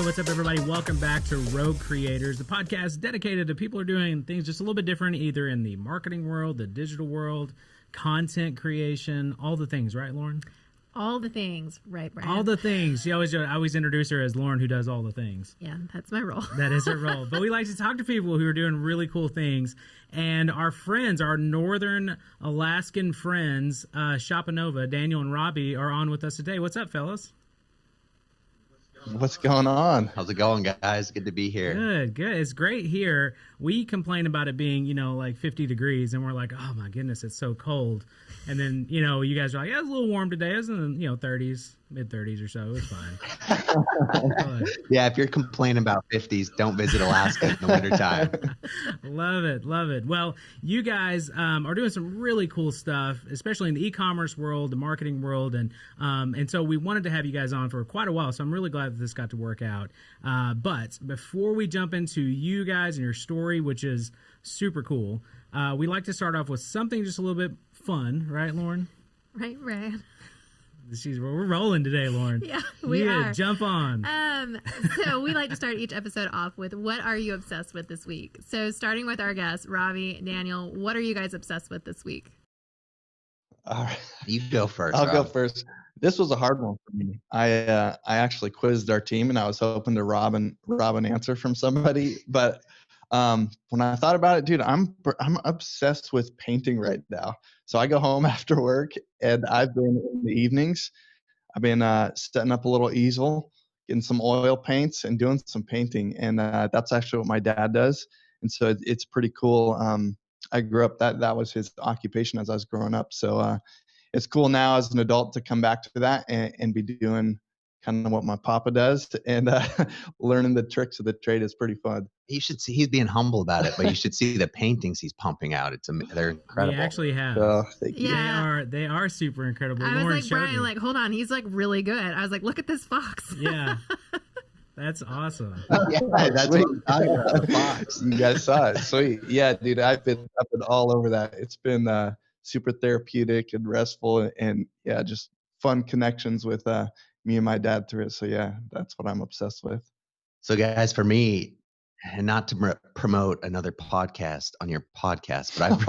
Hey, what's up, everybody? Welcome back to Rogue Creators, the podcast dedicated to people who are doing things just a little bit different, either in the marketing world, the digital world, content creation, all the things, right, Lauren? All the things, right, Bryan? All the things. I always introduce her as Lauren, who does all the things. Yeah, that's my role. That is her role. But we like to talk to people who are doing really cool things. And our friends, our northern Alaskan friends, Shopanova, Daniel and Robby, are on with us today. What's up, fellas? What's going on? How's it going, guys? Good to be here. Good. It's great here. We complain about it being, like 50 degrees, and we're like, oh my goodness, it's so cold. And then, you guys are like, yeah, it's a little warm today. It was in the, 30s, mid-30s or so. It's fine. Yeah, if you're complaining about 50s, don't visit Alaska in the wintertime. Love it. Love it. Well, you guys are doing some really cool stuff, especially in the e-commerce world, the marketing world. And so we wanted to have you guys on for quite a while. So I'm really glad that this got to work out. But before we jump into you guys and your story, which is super cool, we like to start off with something just a little bit fun. Right, Lauren? Right, Bryan. We're rolling today, Lauren. Yeah, we are. Jump on. So we like to start each episode off with, what are you obsessed with this week? So starting with our guests, Robby, Daniel, what are you guys obsessed with this week? All right. You go first. I'll Rob. go first. This was a hard one for me. I actually quizzed our team, and I was hoping to rob an answer from somebody. But when I thought about it, dude, I'm obsessed with painting right now. So I go home after work, and I've been in the evenings. I've been setting up a little easel, getting some oil paints, and doing some painting. And that's actually what my dad does. And so it's pretty cool. I grew up that was his occupation as I was growing up. So it's cool now as an adult to come back to that and be doing kind of what my papa does, and learning the tricks of the trade is pretty fun. You should see, he's being humble about it, but you should see the paintings he's pumping out. They're incredible. We actually have. Thank you. Yeah. They are super incredible. I Lauren was like, Bryan, me. hold on. He's really good. I was like, look at this fox. Yeah. That's awesome. Yeah, that's what I'm talking about, the fox. You guys saw it. Sweet. Yeah, dude, I've been all over that. It's been super therapeutic and restful, and yeah, just fun connections with me and my dad through it. So yeah, that's what I'm obsessed with. So guys, for me, and not to promote another podcast on your podcast, but I've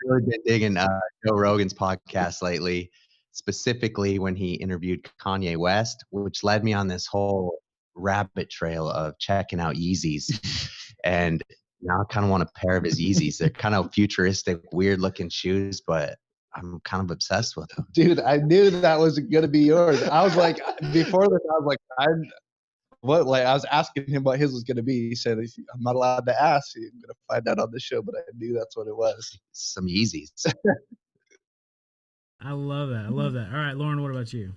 really been digging Joe Rogan's podcast lately, specifically when he interviewed Kanye West, which led me on this whole rabbit trail of checking out Yeezys. And now I kind of want a pair of his Yeezys. They're kind of futuristic, weird looking shoes, but I'm kind of obsessed with them. Dude, I knew that was going to be yours. I was like, before this, I was like, I was asking him what his was going to be. He said, I'm not allowed to ask. I'm going to find out on the show, but I knew that's what it was. Some Yeezys. I love that. All right, Lauren, what about you?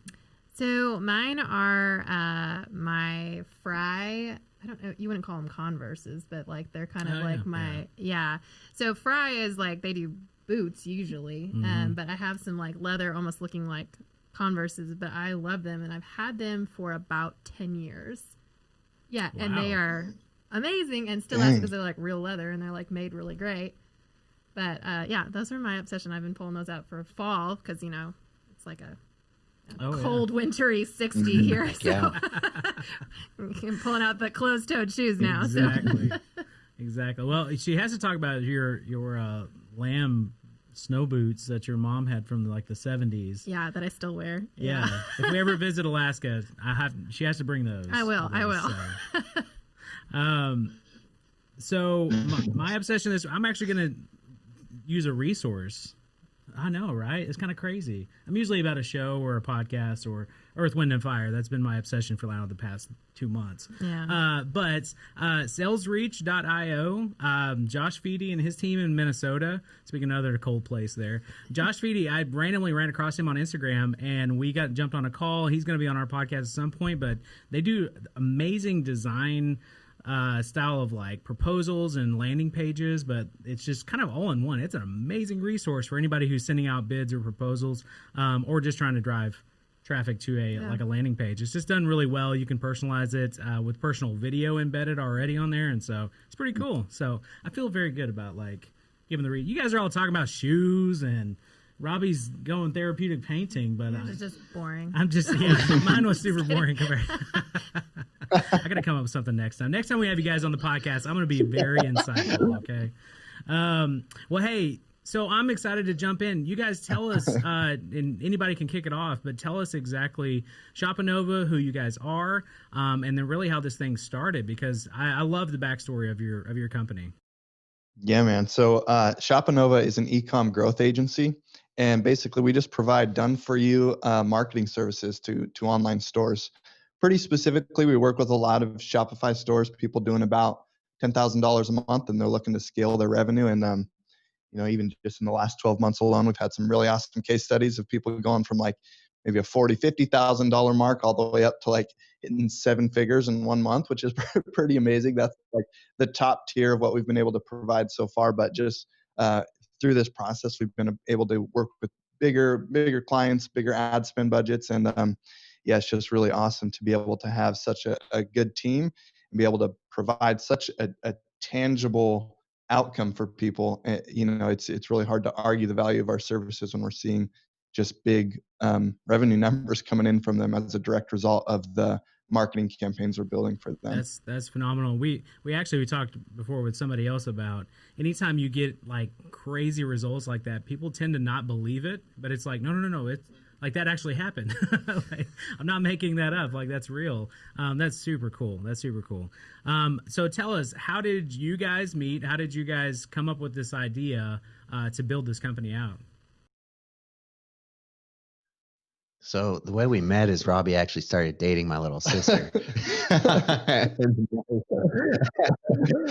So mine are my Fry. I don't know, you wouldn't call them Converses, but they're kind of yeah. So Fry is they do boots usually, but I have some leather almost looking like Converses, but I love them, and I've had them for about 10 years. Yeah. Wow. And they are amazing and still last because they're real leather and they're made really great. But yeah, those are my obsession. I've been pulling those out for fall because it's a cold, wintry 60 here. So Yeah. I'm pulling out the closed-toed shoes now. Exactly. So. Exactly. Well, she has to talk about your lamb snow boots that your mom had from the 70s. Yeah, that I still wear. Yeah. If we ever visit Alaska, she has to bring those. I will. So my obsession is I'm actually going to use a resource. I know, right? It's kind of crazy. I'm usually about a show or a podcast or Earth, Wind, and Fire. That's been my obsession for the past 2 months. Yeah. But salesreach.io, Josh Feedy and his team in Minnesota, speaking of another cold place there, Josh Feedy, I randomly ran across him on Instagram, and we jumped on a call. He's going to be on our podcast at some point, but they do amazing design style of proposals and landing pages, but it's just kind of all in one. It's an amazing resource for anybody who's sending out bids or proposals, or just trying to drive traffic to a landing page. It's just done really well. You can personalize it with personal video embedded already on there, and so it's pretty cool. So I feel very good about giving the you guys are all talking about shoes, and Robby's going therapeutic painting, but it's just boring. I'm just mine was super boring compared. I got to come up with something next time. Next time we have you guys on the podcast, I'm going to be very insightful. Okay. Well, hey, so I'm excited to jump in. You guys tell us, and anybody can kick it off, but tell us exactly Shopanova, who you guys are, and then really how this thing started, because I love the backstory of your company. Yeah, man. So Shopanova is an e-com growth agency, and basically we just provide done-for-you marketing services to online stores. Pretty specifically, we work with a lot of Shopify stores, people doing about $10,000 a month, and they're looking to scale their revenue. And even just in the last 12 months alone, we've had some really awesome case studies of people going from like maybe a $40,000-$50,000 mark all the way up to like hitting 7 figures in 1 month, which is pretty amazing. That's like the top tier of what we've been able to provide so far. But just through this process, we've been able to work with bigger clients, bigger ad spend budgets. And it's just really awesome to be able to have such a good team and be able to provide such a tangible outcome for people. It's really hard to argue the value of our services when we're seeing just big revenue numbers coming in from them as a direct result of the marketing campaigns we're building for them. That's phenomenal. We talked before with somebody else about anytime you get like crazy results like that, people tend to not believe it, but it's like, no. It's like that actually happened. Like, I'm not making that up. Like, that's real. That's super cool. So tell us, how did you guys meet? How did you guys come up with this idea to build this company out? So the way we met is Robby actually started dating my little sister.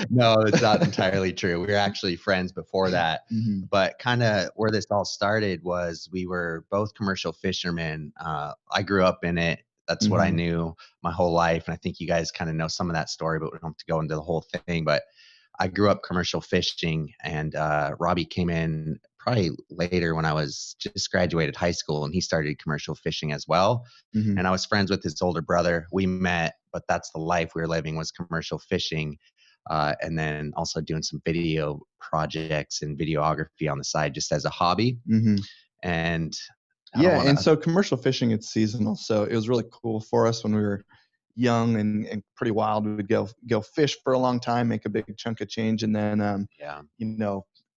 No, it's not entirely true. We were actually friends before that. Mm-hmm. But kind of where this all started was we were both commercial fishermen. I grew up in it. That's what I knew my whole life. And I think you guys kind of know some of that story, but we don't have to go into the whole thing. But I grew up commercial fishing, and Robby came in probably later when I was just graduated high school, and he started commercial fishing as well. Mm-hmm. And I was friends with his older brother. We met, but that's the life we were living, was commercial fishing. And then also doing some video projects and videography on the side just as a hobby. Mm-hmm. And so commercial fishing, it's seasonal. So it was really cool for us when we were young and pretty wild. We would go fish for a long time, make a big chunk of change, and then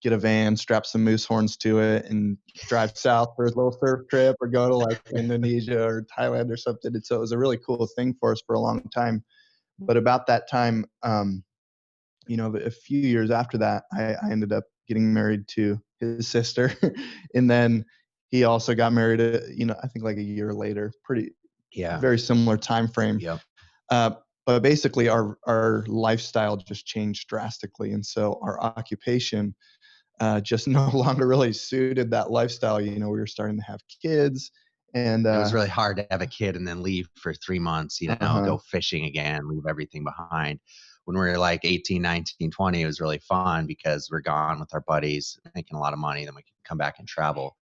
get a van, strap some moose horns to it, and drive south for a little surf trip, or go to like Indonesia or Thailand or something. And so it was a really cool thing for us for a long time. But about that time, a few years after that, I ended up getting married to his sister, and then he also got married. I think like a year later, very similar time frame. Yep. But basically, our lifestyle just changed drastically, and so our occupation just no longer really suited that lifestyle. We were starting to have kids, and it was really hard to have a kid and then leave for 3 months. Go fishing again, leave everything behind. When we were like 18, 19, 20, it was really fun because we're gone with our buddies, making a lot of money. Then we can come back and travel.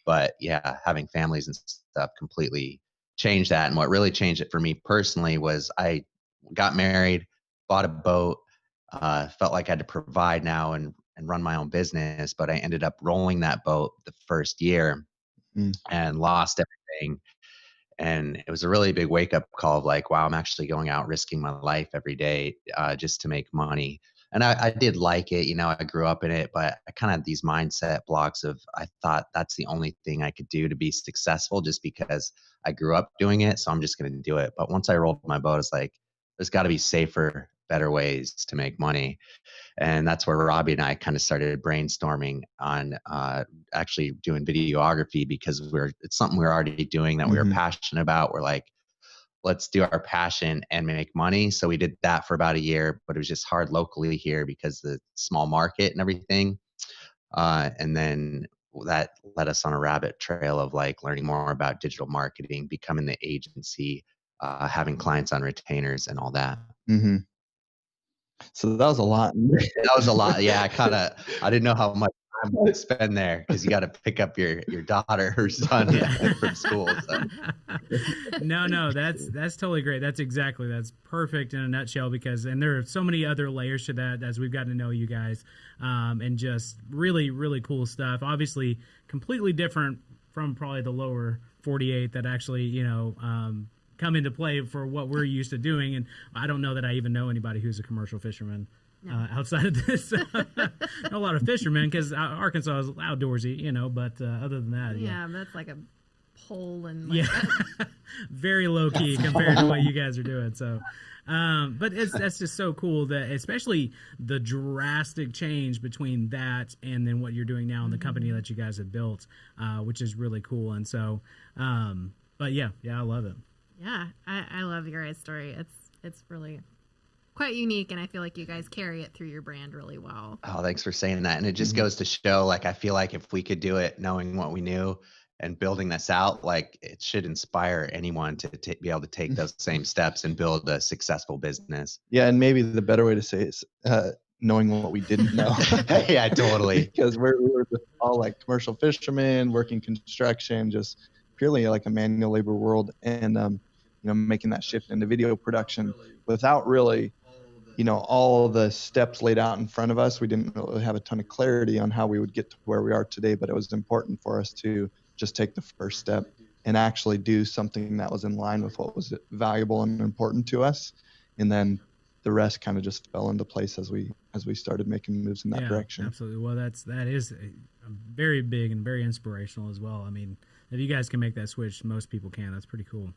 But yeah, having families and stuff completely changed that. And what really changed it for me personally was I got married, bought a boat, felt like I had to provide now and run my own business. But I ended up rolling that boat the first year and lost everything. And it was a really big wake up call of like, wow, I'm actually going out risking my life every day just to make money. And I did like it, I grew up in it, but I kind of had these mindset blocks of, I thought that's the only thing I could do to be successful just because I grew up doing it. So I'm just going to do it. But once I rolled my boat, it's like, there's got to be safer, better ways to make money. And that's where Robby and I kind of started brainstorming on actually doing videography, because it's something we were already doing that we were passionate about. We're like, let's do our passion and make money. So we did that for about a year, but it was just hard locally here because the small market and everything. And then that led us on a rabbit trail of like learning more about digital marketing, becoming the agency, having clients on retainers and all that. Mm-hmm. So that was a lot. That was a lot. Yeah, I didn't know how much time to spend there, because you got to pick up your daughter or son from school. So. No, that's totally great. That's perfect in a nutshell, because there are so many other layers to that as we've gotten to know you guys, and just really, really cool stuff. Obviously, completely different from probably the lower 48 that actually, come into play for what we're used to doing. And I don't know that I even know anybody who's a commercial fisherman. No. Outside of this, a lot of fishermen, because Arkansas is outdoorsy, you know. But other than that, yeah, that's like a pole and very low key compared to what you guys are doing. So, but that's just so cool that, especially the drastic change between that and then what you're doing now in the company that you guys have built, which is really cool. And so, but yeah, I love it. Yeah, I love your guys' story. It's really quite unique, and I feel like you guys carry it through your brand really well. Oh, thanks for saying that. And it just goes to show, like, I feel like if we could do it knowing what we knew and building this out, like, it should inspire anyone to be able to take those same steps and build a successful business. Yeah, and maybe the better way to say it is knowing what we didn't know. Yeah, totally. Because we were just all like commercial fishermen, working construction, just purely like a manual labor world, and making that shift into video production without really all the steps laid out in front of us. We didn't really have a ton of clarity on how we would get to where we are today, but it was important for us to just take the first step and actually do something that was in line with what was valuable and important to us. And then the rest kind of just fell into place as we started making moves in that direction. Absolutely. Well, that is very big and very inspirational as well. I mean, if you guys can make that switch, most people can. That's pretty cool.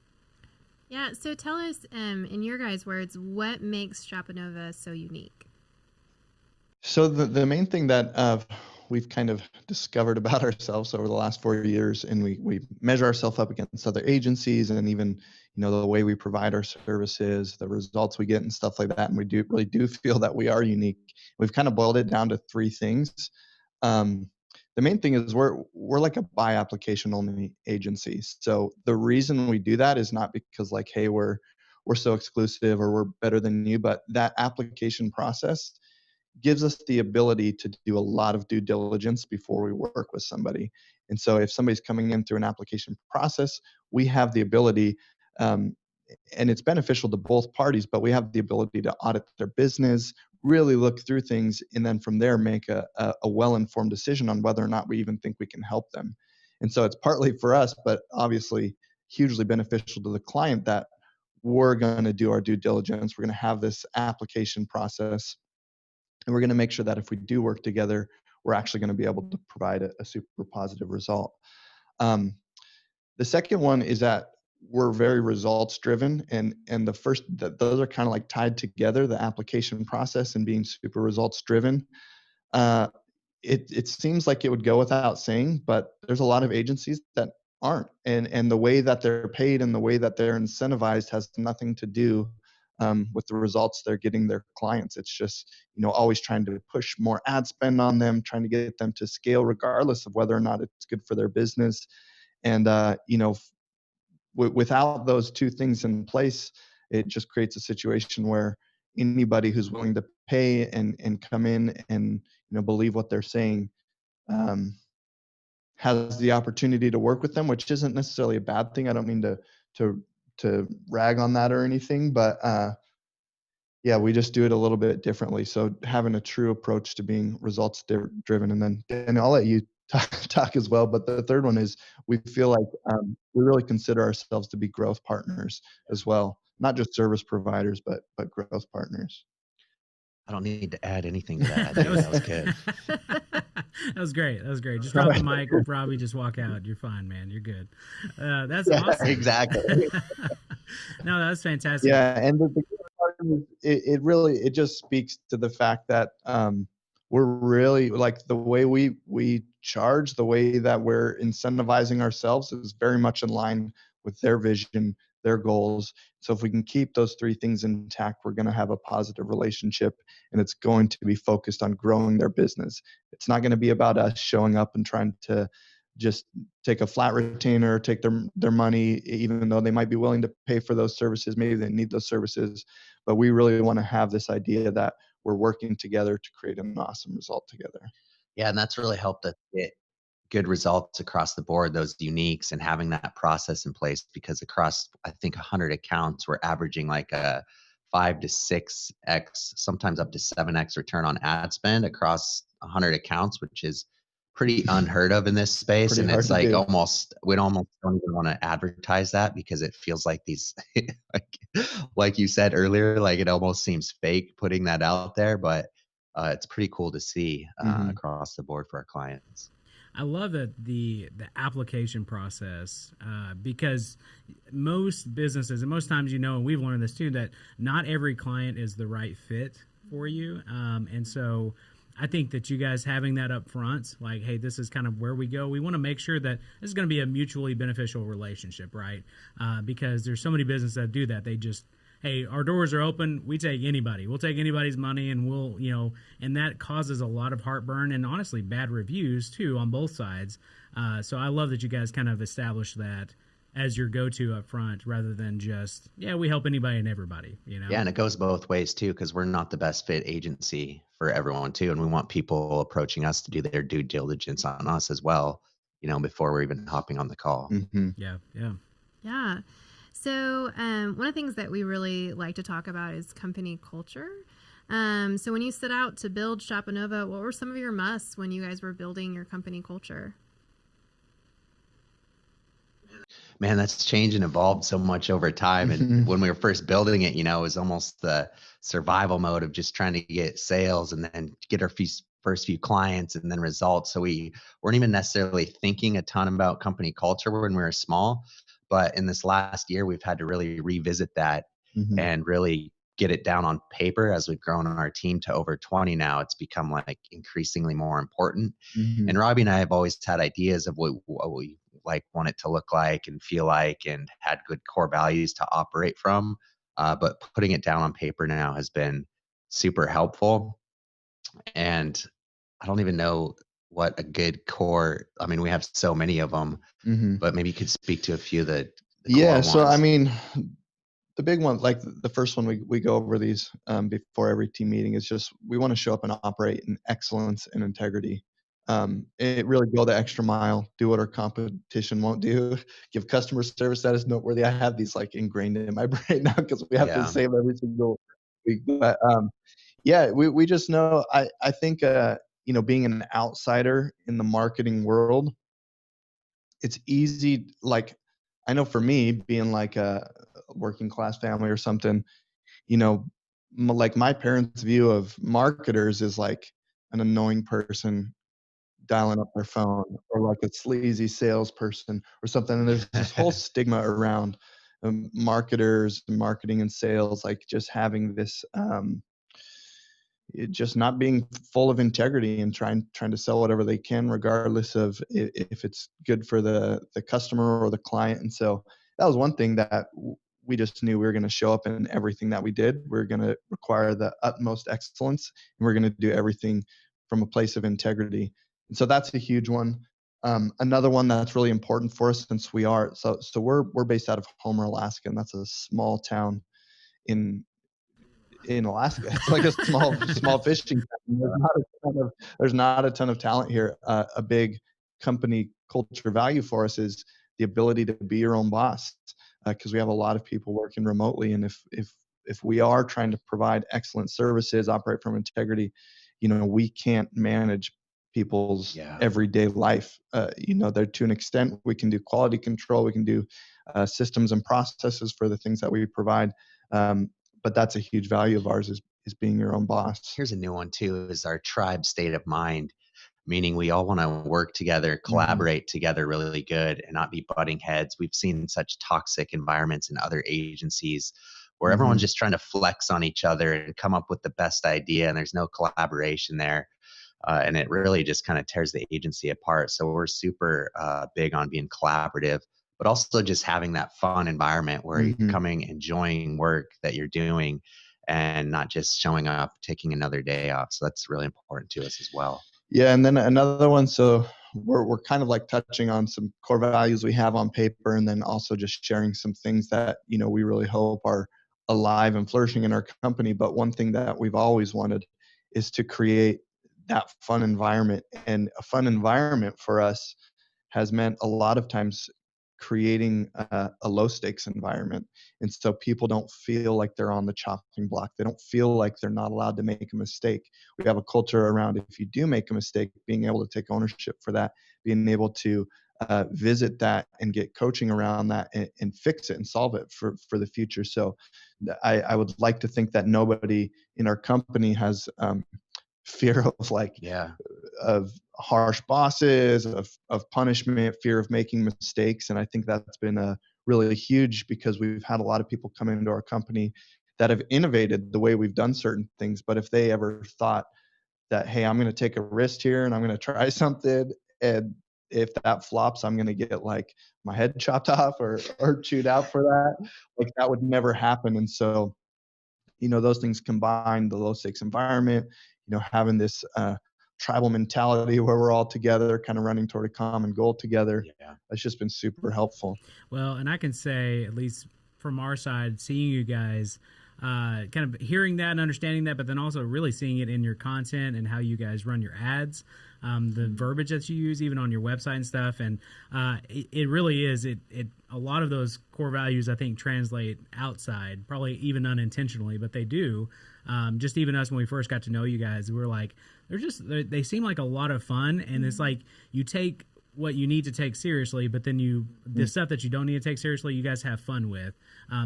Yeah, so tell us, in your guys' words, what makes Shopanova so unique? So the main thing that we've kind of discovered about ourselves over the last 4 years, and we measure ourselves up against other agencies, and even the way we provide our services, the results we get, and stuff like that, and we really do feel that we are unique. We've kind of boiled it down to 3 things. The main thing is we're like a buy application only agency. So the reason we do that is not because like, hey, we're so exclusive or we're better than you, but that application process gives us the ability to do a lot of due diligence before we work with somebody. And so if somebody's coming in through an application process, we have the ability, and it's beneficial to both parties, but we have the ability to audit their business, really look through things, and then from there make a well-informed decision on whether or not we even think we can help them. And so it's partly for us, but obviously hugely beneficial to the client that we're going to do our due diligence. We're going to have this application process, and we're going to make sure that if we do work together, we're actually going to be able to provide a super positive result. The second one is that we're very results driven, and those are kind of like tied together, the application process and being super results driven. It seems like it would go without saying, but there's a lot of agencies that aren't, and the way that they're paid and the way that they're incentivized has nothing to do with the results they're getting their clients. It's just always trying to push more ad spend on them, trying to get them to scale regardless of whether or not it's good for their business. And without those 2 things in place, it just creates a situation where anybody who's willing to pay and come in and believe what they're saying has the opportunity to work with them, which isn't necessarily a bad thing. I don't mean to rag on that or anything, but we just do it a little bit differently. So having a true approach to being results driven. And then Daniel, I'll let you talk as well, but the third one is we feel like we really consider ourselves to be growth partners as well, not just service providers, but growth partners. I don't need to add anything to that. That was good. That was great. Just drop the mic, Robby. Just walk out. You're fine, man. You're good. That's awesome. Exactly. No, that's fantastic. Yeah, and it just speaks to the fact that we're really like the way we charge, the way that we're incentivizing ourselves is very much in line with their vision, their goals. So if we can keep those 3 things intact, we're going to have a positive relationship, and it's going to be focused on growing their business. It's not going to be about us showing up and trying to just take a flat retainer, take their money, even though they might be willing to pay for those services. Maybe they need those services, but we really want to have this idea that we're working together to create an awesome result together. Yeah, and that's really helped us get good results across the board, those uniques, and having that process in place, because across, I think, 100 accounts, we're averaging like a 5 to 6x, sometimes up to 7x return on ad spend across 100 accounts, which is pretty unheard of in this space. Pretty And hard it's to like do. we almost don't even want to advertise that because it feels like these, like you said earlier, like it almost seems fake putting that out there, but it's pretty cool to see across the board for our clients. I love that the application process because most businesses and most times, and we've learned this too, that not every client is the right fit for you. And so I think that you guys having that up front, like, hey, this is kind of where we go. We want to make sure that this is going to be a mutually beneficial relationship, right? Because there's so many businesses that do that. They just, hey, our doors are open. We take anybody. We'll take anybody's money, and we'll, and that causes a lot of heartburn and honestly bad reviews too on both sides. So I love that you guys kind of established that as your go-to up front rather than just, we help anybody and everybody, Yeah, and it goes both ways too, because we're not the best fit agency for everyone too. And we want people approaching us to do their due diligence on us as well, before we're even hopping on the call. Mm-hmm. Yeah. So one of the things that we really like to talk about is company culture. So when you set out to build Shopanova, what were some of your musts when you guys were building your company culture? Man, that's changed and evolved so much over time. And when we were first building it, it was almost the survival mode of just trying to get sales and then get our first few clients and then results. So we weren't even necessarily thinking a ton about company culture when we were small. But in this last year, we've had to really revisit that and really get it down on paper. As we've grown our team to over 20 now, it's become like increasingly more important. And Robby and I have always had ideas of what we like want it to look like and feel like, and had good core values to operate from. But putting it down on paper now has been super helpful. And I don't even know what a good core, I mean, we have so many of them, but maybe you could speak to a few of the core So ones. I mean, the big one, like the first one, we go over these before every team meeting, is just we want to show up and operate in excellence and integrity. It really go the extra mile, do what our competition won't do, give customer service that is noteworthy. I have these like ingrained in my brain now because we have to say them every single week. But we just know, I think, being an outsider in the marketing world, it's easy. Like, I know for me, being like a working class family or something, like my parents' view of marketers is like an annoying person dialing up their phone, or like a sleazy salesperson or something. And there's this whole stigma around marketers and marketing and sales, like just having this, just not being full of integrity and trying to sell whatever they can, regardless of if it's good for the customer or the client. And so that was one thing that we just knew we were going to show up in everything that we did. We're going to require the utmost excellence, and we're going to do everything from a place of integrity. And so that's a huge one. Another one that's really important for us, since we're based out of Homer, Alaska, and that's a small town in Alaska. It's like a small fishing town. There's not a ton of talent here. A big company culture value for us is the ability to be your own boss, because we have a lot of people working remotely. And if we are trying to provide excellent services, operate from integrity, we can't manage people's everyday life. There, to an extent, we can do quality control, we can do systems and processes for the things that we provide. But that's a huge value of ours, is being your own boss. Here's a new one too, is our tribe state of mind, meaning we all want to work together, collaborate together really good, and not be butting heads. We've seen such toxic environments in other agencies where everyone's just trying to flex on each other and come up with the best idea, and there's no collaboration there. And it really just kind of tears the agency apart. So we're super big on being collaborative, but also just having that fun environment where you're coming, enjoying work that you're doing, and not just showing up, taking another day off. So that's really important to us as well. Yeah. And then another one, so we're kind of like touching on some core values we have on paper, and then also just sharing some things that, we really hope are alive and flourishing in our company. But one thing that we've always wanted is to create that fun environment. And a fun environment for us has meant a lot of times creating a low stakes environment. And so people don't feel like they're on the chopping block. They don't feel like they're not allowed to make a mistake. We have a culture around, if you do make a mistake, being able to take ownership for that, being able to visit that and get coaching around that and fix it and solve it for the future. So I would like to think that nobody in our company has fear of like of harsh bosses, of punishment, fear of making mistakes. And I think that's been a really huge, because we've had a lot of people come into our company that have innovated the way we've done certain things. But if they ever thought that, hey, I'm going to take a risk here and I'm going to try something, and if that flops, I'm going to get like my head chopped off or chewed out for that, like that would never happen. And so, you know, those things combined, the low stakes environment, you know, having this tribal mentality where we're all together, kind of running toward a common goal together. It's just been super helpful. Well, and I can say, at least from our side, seeing you guys, kind of hearing that and understanding that, but then also really seeing it in your content and how you guys run your ads, the verbiage that you use even on your website and stuff. And it really is, it a lot of those core values, I think, translate outside, probably even unintentionally, but they do. Just even us, when we first got to know you guys, we were like, they seem like a lot of fun. And it's like, you take what you need to take seriously, but then the stuff that you don't need to take seriously, you guys have fun with.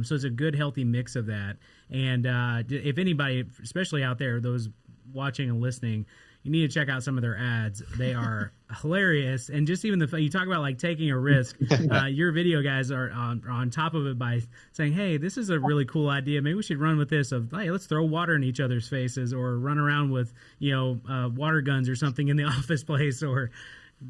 So it's a good, healthy mix of that. And if anybody, especially out there, those watching and listening, you need to check out some of their ads. They are hilarious. And just even you talk about like taking a risk. Your video guys are on top of it by saying, hey, this is a really cool idea. Maybe we should run with this of, hey, let's throw water in each other's faces, or run around with, water guns or something in the office place, or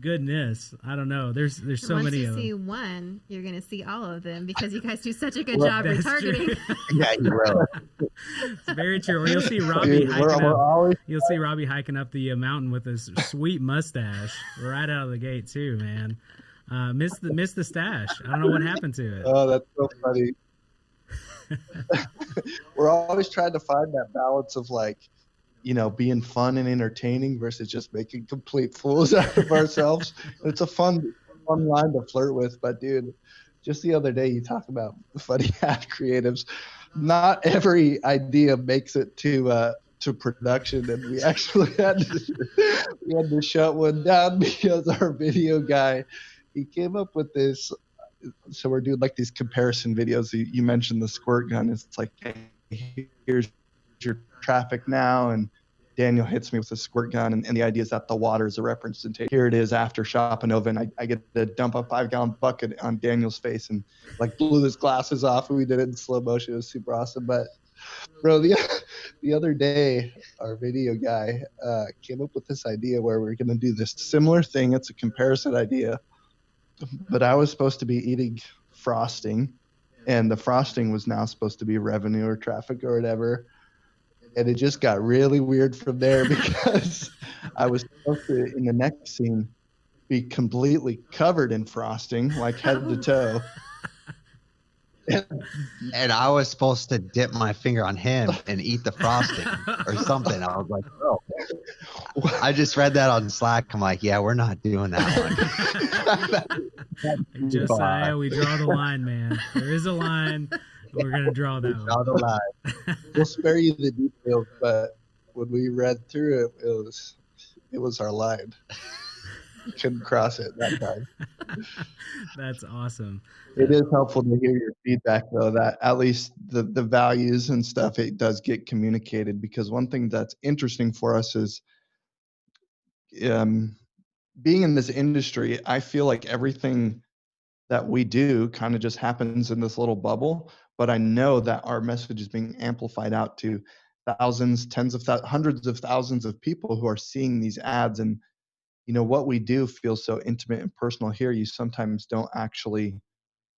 goodness, I don't know. There's so many of them. Once you see one, you're going to see all of them, because you guys do such a good job retargeting. Yeah, you will. It's very true. Or you'll see Robby hiking up. You'll see Robby hiking up the mountain with his sweet mustache right out of the gate too, man. Missed the stash. I don't know what happened to it. Oh, that's so funny. We're always trying to find that balance of like, being fun and entertaining versus just making complete fools out of ourselves. It's a fun line to flirt with. But dude, just the other day, you talk about funny ad creatives. Not every idea makes it to production, and we actually had to shut one down because our video guy, he came up with this. So we're doing like these comparison videos. You mentioned the squirt gun. It's like, hey, here's your traffic now, and Daniel hits me with a squirt gun, and the idea is that the water is a representation. Here it is after Shopanova, and I get to dump a 5-gallon bucket on Daniel's face and like blew his glasses off, and we did it in slow motion. It was super awesome. But bro, the other day, our video guy came up with this idea where we're going to do this similar thing. It's a comparison idea, but I was supposed to be eating frosting, and the frosting was now supposed to be revenue or traffic or whatever. And it just got really weird from there, because I was supposed to, in the next scene, be completely covered in frosting, like head to toe. And I was supposed to dip my finger on him and eat the frosting or something. I was like, oh. I just read that on Slack. I'm like, yeah, we're not doing that one. Josiah, we draw the line, man. There is a line. We're going to draw that draw the line. We'll spare you the details, but when we read through it, it was our line. Couldn't cross it that time. That's awesome. It is helpful to hear your feedback, though, that at least the values and stuff, it does get communicated, because one thing that's interesting for us is being in this industry, I feel like everything that we do kind of just happens in this little bubble, but I know that our message is being amplified out to thousands, hundreds of thousands of people who are seeing these ads. And what we do feels so intimate and personal here. You sometimes don't actually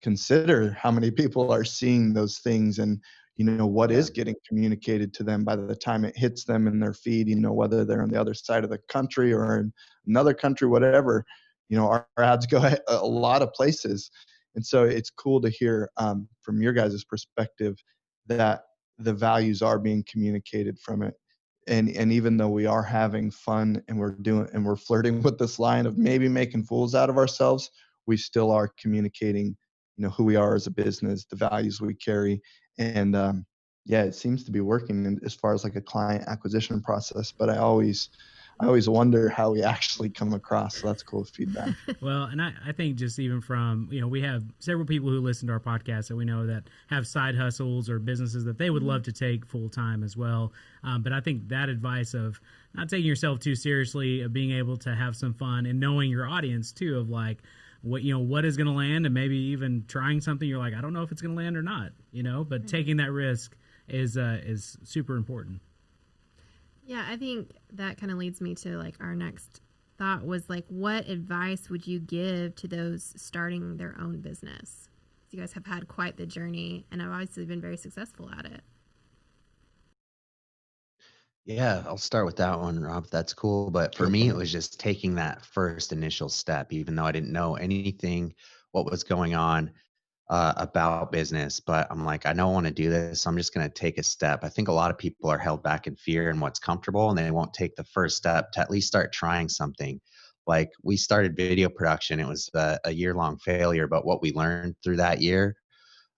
consider how many people are seeing those things, and what is getting communicated to them by the time it hits them in their feed, whether they're on the other side of the country or in another country, whatever. Our ads go a lot of places. And so it's cool to hear from your guys' perspective that the values are being communicated from it. And even though we are having fun and we're flirting with this line of maybe making fools out of ourselves, we still are communicating, who we are as a business, the values we carry. And yeah, it seems to be working as far as like a client acquisition process, but I always wonder how we actually come across. So that's cool feedback. Well, and I think just even from, we have several people who listen to our podcast that we know that have side hustles or businesses that they would love to take full time as well. But I think that advice of not taking yourself too seriously, of being able to have some fun and knowing your audience too, of like, what is going to land, and maybe even trying something you're like, I don't know if it's going to land or not, but taking that risk is super important. Yeah, I think that kind of leads me to like our next thought was like, what advice would you give to those starting their own business? You guys have had quite the journey and have obviously been very successful at it. Yeah, I'll start with that one, Rob. That's cool. But for me, it was just taking that first initial step, even though I didn't know anything, what was going on about business. But I'm like, I don't want to do this. So I'm just going to take a step. I think a lot of people are held back in fear and what's comfortable, and they won't take the first step to at least start trying something. Like we started video production. It was a year-long failure, but what we learned through that year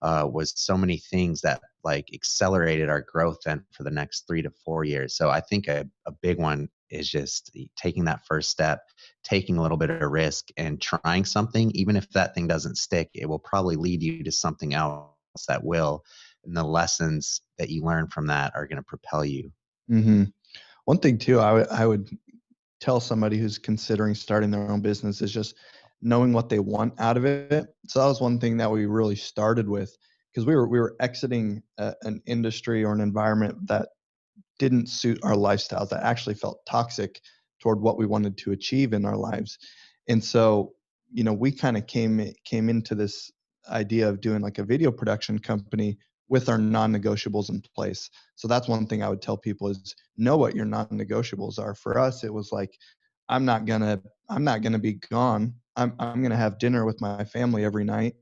was so many things that like accelerated our growth then for the next 3 to 4 years. So I think a big one is just taking that first step, taking a little bit of a risk and trying something. Even if that thing doesn't stick, it will probably lead you to something else that will. And the lessons that you learn from that are going to propel you. Mm-hmm. One thing too, I would tell somebody who's considering starting their own business is just knowing what they want out of it. So that was one thing that we really started with, because we were exiting an industry or an environment that didn't suit our lifestyles, that actually felt toxic toward what we wanted to achieve in our lives. And so, we kind of came into this idea of doing like a video production company with our non-negotiables in place. So that's one thing I would tell people is know what your non-negotiables are. For us, it was like, I'm not gonna be gone. I'm gonna have dinner with my family every night.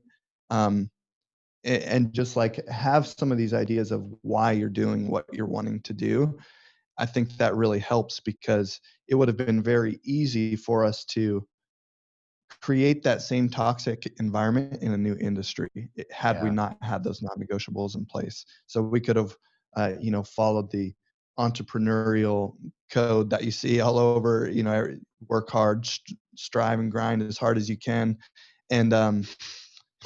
And just like have some of these ideas of why you're doing what you're wanting to do. I think that really helps, because it would have been very easy for us to create that same toxic environment in a new industry had we not had those non-negotiables in place. So we could have, followed the entrepreneurial code that you see all over, work hard, strive and grind as hard as you can. And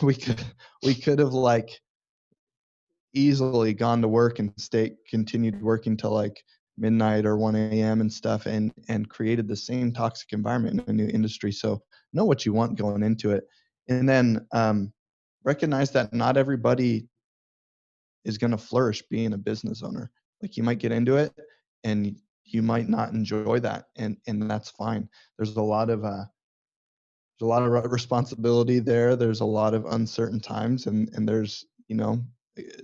we could have like easily gone to work and continued working till like midnight or 1 a.m. and stuff, and created the same toxic environment in a new industry. So know what you want going into it, and then recognize that not everybody is going to flourish being a business owner. Like you might get into it and you might not enjoy that, and that's fine. There's a lot of responsibility there. There's a lot of uncertain times, and there's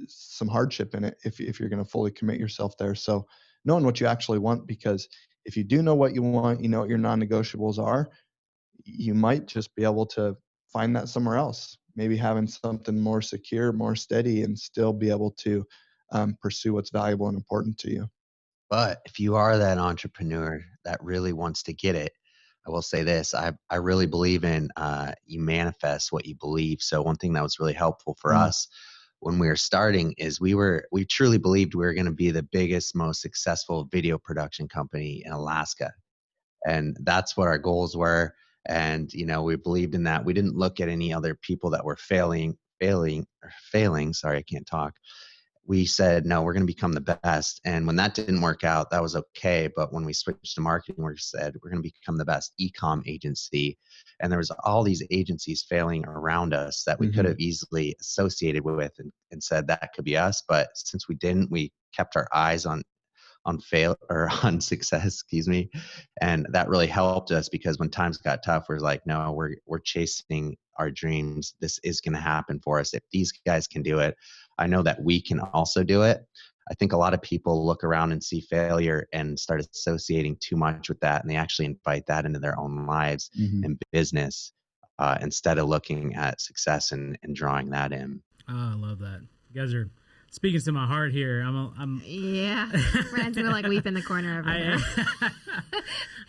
some hardship in it if you're going to fully commit yourself there. So knowing what you actually want, because if you do know what you want, what your non-negotiables are, you might just be able to find that somewhere else, maybe having something more secure, more steady, and still be able to pursue what's valuable and important to you. But if you are that entrepreneur that really wants to get it, I will say this, I really believe in you manifest what you believe. So one thing that was really helpful for us when we were starting is we truly believed we were going to be the biggest, most successful video production company in Alaska. And that's what our goals were. And, we believed in that. We didn't look at any other people that were failing. Sorry, I can't talk. We said, no, we're going to become the best. And when that didn't work out, that was okay. But when we switched to marketing, we said, we're going to become the best e-com agency. And there was all these agencies failing around us that we could have easily associated with and said that could be us. But since we didn't, we kept our eyes on success, and that really helped us, because when times got tough, we're like, no, we're chasing our dreams. This is going to happen for us. If these guys can do it, I know that we can also do it. I think a lot of people look around and see failure and start associating too much with that, and they actually invite that into their own lives and business instead of looking at success and drawing that in. Oh, I love that. You guys are speaking to my heart here. Yeah. Ryan's gonna like weep in the corner over there.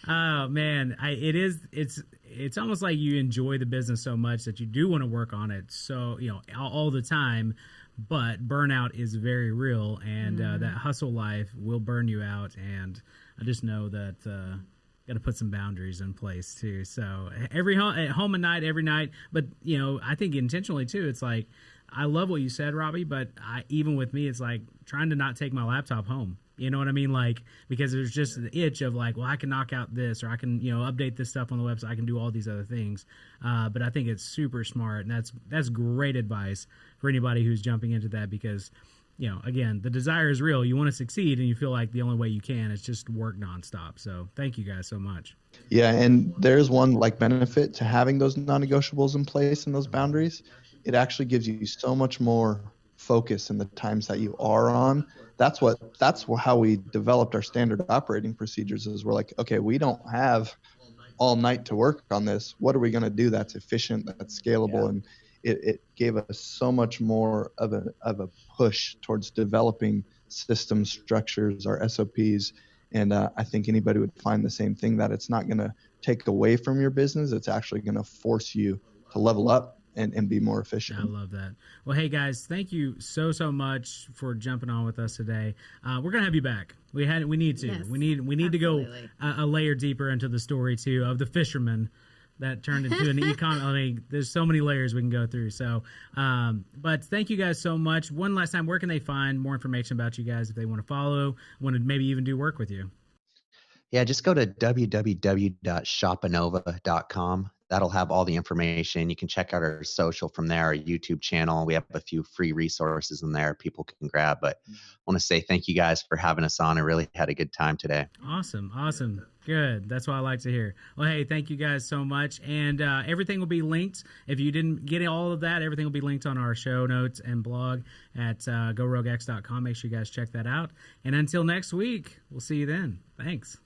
Oh man, it's almost like you enjoy the business so much that you do want to work on it. So, all the time, but burnout is very real, and that hustle life will burn you out. And I just know that, got to put some boundaries in place too. So at home at night, every night, but I think intentionally too, it's like, I love what you said, Robby, but even with me, it's like trying to not take my laptop home. You know what I mean? Like, because there's just the itch of like, well, I can knock out this, or I can, update this stuff on the website. I can do all these other things. But I think it's super smart, and that's great advice for anybody who's jumping into that, because, again, the desire is real. You want to succeed, and you feel like the only way you can is just work nonstop. So thank you guys so much. Yeah. And there's one like benefit to having those non-negotiables in place and those boundaries. It actually gives you so much more focus in the times that you are on. That's how we developed our standard operating procedures, is we're like, okay, we don't have all night to work on this. What are we going to do that's efficient, that's scalable? And it gave us so much more of a push towards developing system structures, our SOPs. And I think anybody would find the same thing, that it's not going to take away from your business. It's actually going to force you to level up and be more efficient. I love that. Well, hey guys, thank you so much for jumping on with us today. We're gonna have you back. We need to. Yes, we need to go a layer deeper into the story too of the fisherman that turned into an e-com. I mean, there's so many layers we can go through. So, but thank you guys so much. One last time, where can they find more information about you guys if they want to follow, want to maybe even do work with you? Yeah, just go to www.shopanova.com. That'll have all the information. You can check out our social from there, our YouTube channel. We have a few free resources in there people can grab. But I want to say thank you guys for having us on. I really had a good time today. Awesome. Good. That's what I like to hear. Well, hey, thank you guys so much. And everything will be linked. If you didn't get all of that, everything will be linked on our show notes and blog at goroguex.com. Make sure you guys check that out. And until next week, we'll see you then. Thanks.